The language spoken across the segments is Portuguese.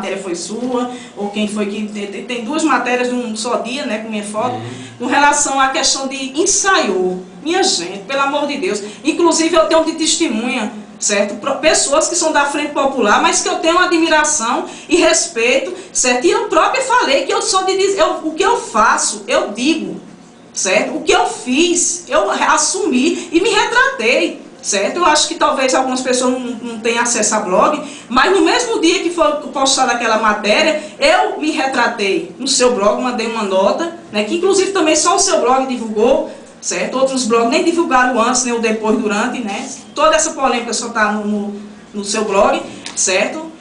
matéria foi sua, ou quem foi que... Tem duas matérias num só dia, né, com minha foto, com relação à questão de ensaiou. Minha gente, pelo amor de Deus. Inclusive, eu tenho de testemunha, certo? Pessoas que são da Frente Popular, mas que eu tenho admiração e respeito, certo? E eu própria falei que eu sou de dizer, o que eu faço, eu digo, certo? O que eu fiz, eu assumi e me retratei, certo? Eu acho que talvez algumas pessoas não tenham acesso a blog, mas no mesmo dia que foi postada aquela matéria, eu me retratei no seu blog, mandei uma nota, né? Que inclusive também só o seu blog divulgou, certo? Outros blogs nem divulgaram antes, nem o depois, durante, né? Toda essa polêmica só está no seu blog, certo?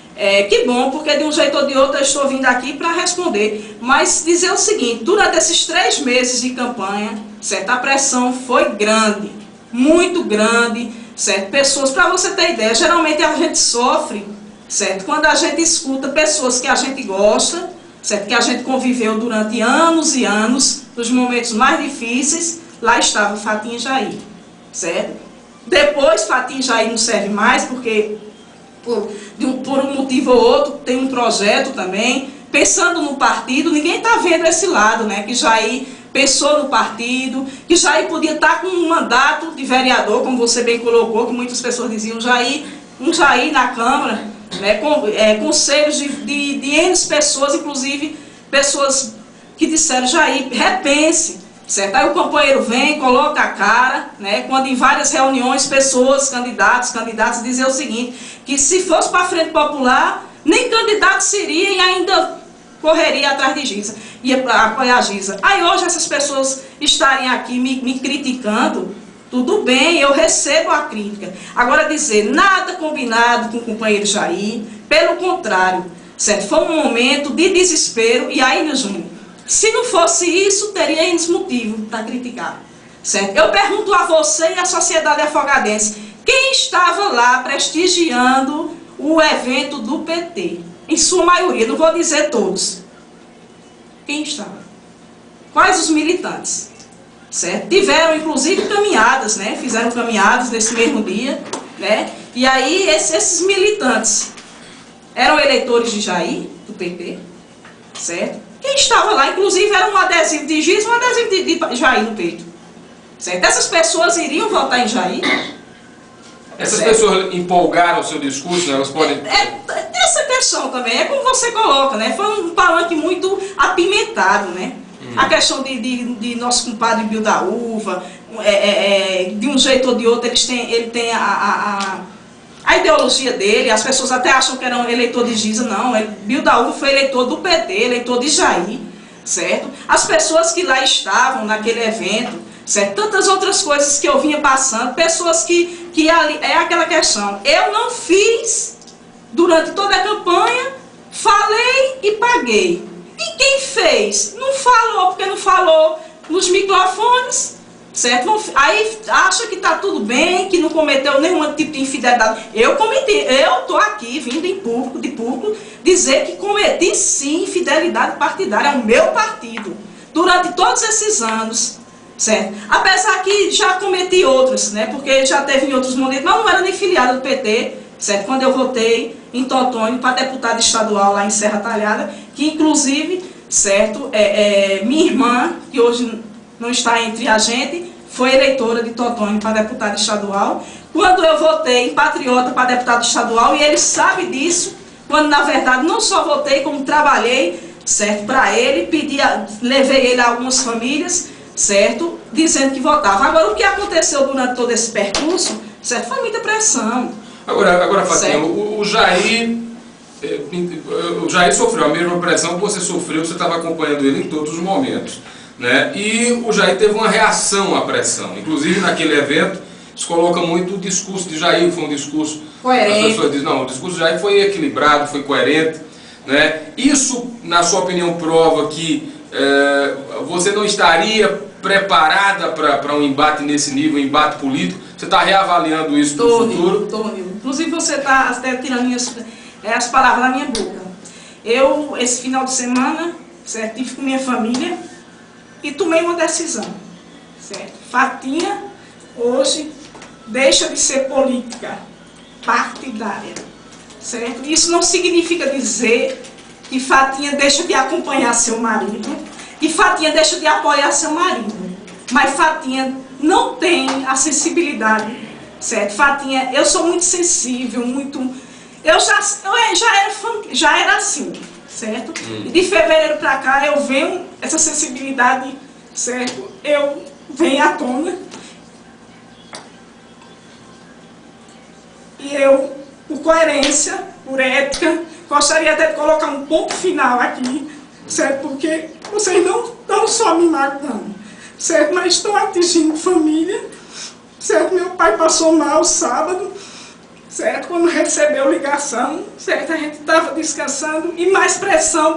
Que bom, porque de um jeito ou de outro eu estou vindo aqui para responder. Mas dizer o seguinte, durante esses 3 meses de campanha, certo? A pressão foi grande, muito grande, certo? Pessoas, para você ter ideia, geralmente a gente sofre, certo? Quando a gente escuta pessoas que a gente gosta, certo? Que a gente conviveu durante anos e anos, nos momentos mais difíceis. Lá estava Fatinha Jair, certo? Depois Fatinha Jair não serve mais, porque por um motivo ou outro tem um projeto também, pensando no partido, ninguém está vendo esse lado, né? Que Jair pensou no partido, que Jair podia estar com um mandato de vereador, como você bem colocou, que muitas pessoas diziam um Jair na Câmara, né? Conselhos de N pessoas, inclusive pessoas que disseram, Jair, repense. Certo? Aí o companheiro vem, coloca a cara, né? Quando em várias reuniões, pessoas, candidatos diziam o seguinte, que se fosse para a Frente Popular, nem candidato seria e ainda correria atrás de Giza, ia apoiar a Giza. Aí hoje essas pessoas estarem aqui me criticando, tudo bem, eu recebo a crítica. Agora dizer, nada combinado com o companheiro Jair, pelo contrário, certo? Foi um momento de desespero, e aí, meu Júnior, se não fosse isso, teria N motivo para criticar, certo? Eu pergunto a você e à sociedade afogadense, quem estava lá prestigiando o evento do PT? Em sua maioria, não vou dizer todos. Quem estava? Quais os militantes? Certo? Tiveram, inclusive, caminhadas, né? Fizeram caminhadas nesse mesmo dia, né? E aí, esses militantes eram eleitores de Jair, do PT, certo? Quem estava lá, inclusive, era um adesivo de Giz, um adesivo de Jair no peito. Certo? Essas pessoas iriam votar em Jair? Essas pessoas empolgaram o seu discurso, né? Elas podem... Essa questão também, é como você coloca, né? Foi um palanque muito apimentado, né? A questão de nosso compadre Bill da Uva, de um jeito ou de outro, ele tem a ideologia dele, as pessoas até acham que era um eleitor de Giza, não, Bill da Uva foi eleitor do PT, eleitor de Jair, certo? As pessoas que lá estavam naquele evento, certo? Tantas outras coisas que eu vinha passando, pessoas que ali, é aquela questão, eu não fiz durante toda a campanha, falei e paguei. E quem fez? Não falou, porque não falou nos microfones, certo? Aí acha que está tudo bem, que não cometeu nenhum tipo de infidelidade. Eu cometi, eu estou aqui vindo em público, de público, dizer que cometi sim infidelidade partidária ao meu partido, durante todos esses anos, certo? Apesar que já cometi outras, né? Porque já teve em outros momentos, mas não era nem filiada do PT, certo? Quando eu votei em Totônio para deputada estadual lá em Serra Talhada, que inclusive, certo, minha irmã, que hoje não está entre a gente, foi eleitora de Totônio para deputada estadual. Quando eu votei em Patriota para deputado estadual, e ele sabe disso, quando na verdade não só votei, como trabalhei, certo, para ele, levei ele a algumas famílias, certo, dizendo que votava. Agora, o que aconteceu durante todo esse percurso, certo, foi muita pressão. Agora Fatinha, o Jair sofreu a mesma pressão que você sofreu, você estava acompanhando ele em todos os momentos, né? E o Jair teve uma reação à pressão, inclusive naquele evento, se coloca muito o discurso de Jair, foi um discurso coerente. As pessoas dizem, não, o discurso de Jair foi equilibrado, foi coerente, né? Isso, na sua opinião, prova que você não estaria preparada para um embate nesse nível, um embate político? Você está reavaliando isso para o futuro? Estou. Inclusive você está até tirando as palavras da minha boca. Eu, esse final de semana, certo, estive com minha família e tomei uma decisão, certo? Fatinha, hoje, deixa de ser política partidária, certo? Isso não significa dizer que Fatinha deixa de acompanhar seu marido, que Fatinha deixa de apoiar seu marido. Mas Fatinha não tem a sensibilidade, certo? Fatinha, eu sou muito sensível, eu já era assim, certo? E de fevereiro para cá eu venho, essa sensibilidade, certo? Eu venho à tona. E eu, por coerência, por ética, gostaria até de colocar um ponto final aqui, certo? Porque vocês não estão só me matando, certo? Mas estão atingindo família, certo? Meu pai passou mal sábado, certo? Quando recebeu ligação, certo? A gente estava descansando e mais pressão.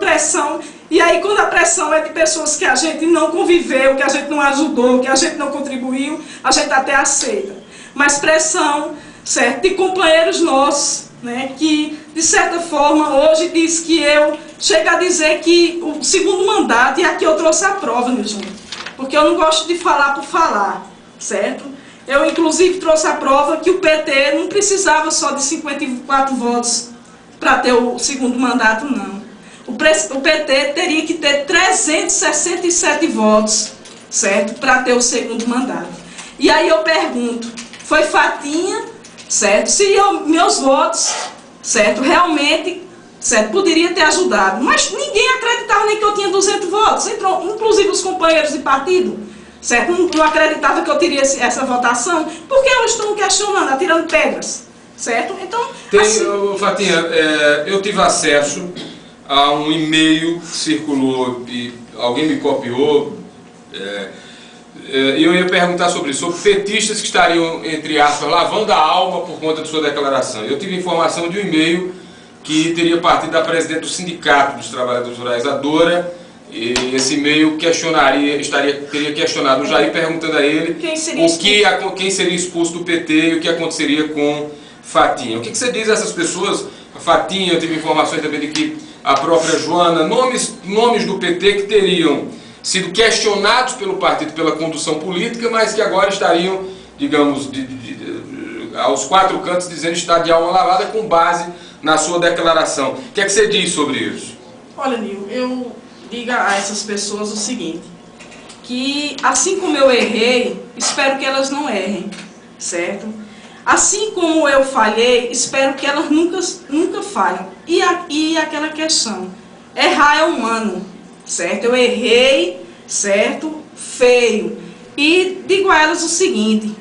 E aí quando a pressão é de pessoas que a gente não conviveu, que a gente não ajudou, que a gente não contribuiu, a gente até aceita. Mas pressão, certo? De companheiros nossos, né? Que de certa forma hoje diz que eu chego a dizer que o segundo mandato, e aqui eu trouxe a prova, meu gente, porque eu não gosto de falar por falar, certo? Eu, inclusive, trouxe a prova que o PT não precisava só de 54 votos para ter o segundo mandato, não. O PT teria que ter 367 votos, certo? Para ter o segundo mandato. E aí eu pergunto, foi Fatinha, certo? Se meus votos, certo? Realmente, certo? Poderia ter ajudado. Mas ninguém acreditava nem que eu tinha 200 votos, inclusive os companheiros de partido. Certo? Não acreditava que eu teria essa votação, porque eles estão questionando, atirando pedras, certo? Então, assim... Fatinha, eu tive acesso a um e-mail que circulou e alguém me copiou, e eu ia perguntar sobre isso, sobre petistas que estariam, entre aspas, lavando a alma por conta de sua declaração. Eu tive informação de um e-mail que teria partido da presidente do Sindicato dos Trabalhadores Rurais, a Dora. E esse e-mail teria questionado o Jair, perguntando a ele quem seria expulso do PT e o que aconteceria com Fatinha. O que você diz a essas pessoas? A Fatinha, eu tive informações também de que a própria Joana, nomes do PT que teriam sido questionados pelo partido, pela condução política, mas que agora estariam, digamos, aos quatro cantos, dizendo estar de alma lavada com base na sua declaração. O que você diz sobre isso? Olha, Nil, eu digo a essas pessoas o seguinte, que assim como eu errei, espero que elas não errem, certo? Assim como eu falhei, espero que elas nunca falhem. E aquela questão, errar é humano, certo? Eu errei, certo? Feio. E digo a elas o seguinte,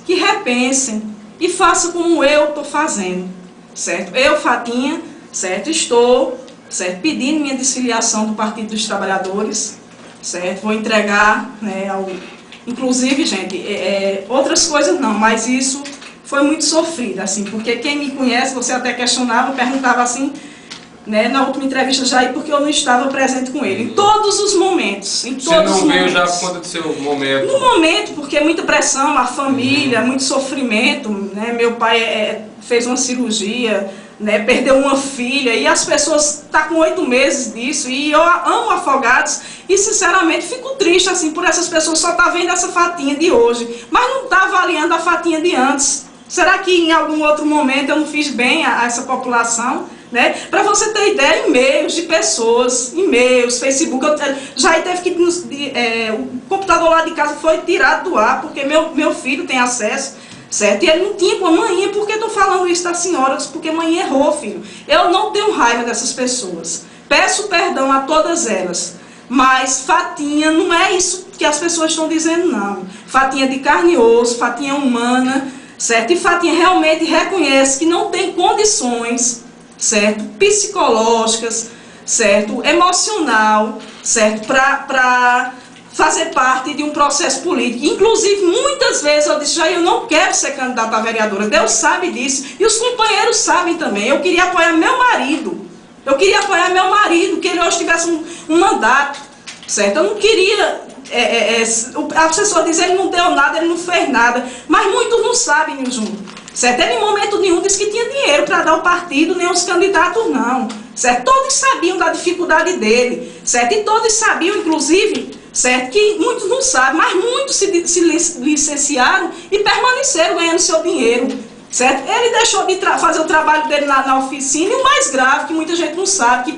que repensem e façam como eu estou fazendo, certo? Eu, Fatinha, certo? Estou, certo, pedindo minha desfiliação do Partido dos Trabalhadores, certo? Vou entregar, né, inclusive, gente, outras coisas não, mas isso foi muito sofrido, assim, porque quem me conhece, você até questionava, perguntava assim, né, na última entrevista já, porque eu não estava presente com ele, em todos os momentos, em todos os momentos. Você não veio já por conta do seu momento? No momento, porque muita pressão, a família, muito sofrimento, né, meu pai fez uma cirurgia, né, perdeu uma filha, e as pessoas estão com 8 meses disso, e eu amo Afogados, e sinceramente fico triste assim, por essas pessoas só estar vendo essa Fatinha de hoje, mas não está avaliando a Fatinha de antes. Será que em algum outro momento eu não fiz bem a essa população? Né? Para você ter ideia, e-mails de pessoas, e-mails, Facebook, já teve que o computador lá de casa foi tirado do ar, porque meu filho tem acesso, certo? E ele não tinha com a mãe. Por que estou falando isso da senhora? Porque a mãe errou, filho. Eu não tenho raiva dessas pessoas. Peço perdão a todas elas. Mas Fatinha não é isso que as pessoas estão dizendo, não. Fatinha de carne e osso, Fatinha humana, certo? E Fatinha realmente reconhece que não tem condições, certo? Psicológicas, certo? Emocional, certo? Para fazer parte de um processo político. Inclusive, muitas vezes eu disse, eu não quero ser candidata a vereadora. Deus sabe disso. E os companheiros sabem também. Eu queria apoiar meu marido. Que ele hoje tivesse um mandato, certo? Eu não queria... as pessoas dizem, ele não deu nada, ele não fez nada. Mas muitos não sabem, meu junto. Certo? Ele em momento nenhum disse que tinha dinheiro para dar ao partido, nem aos candidatos, não. Certo? Todos sabiam da dificuldade dele. Certo? E todos sabiam, inclusive, certo, que muitos não sabem, mas muitos se licenciaram e permaneceram ganhando seu dinheiro. Certo? Ele deixou de fazer o trabalho dele na oficina, e o mais grave, que muita gente não sabe, que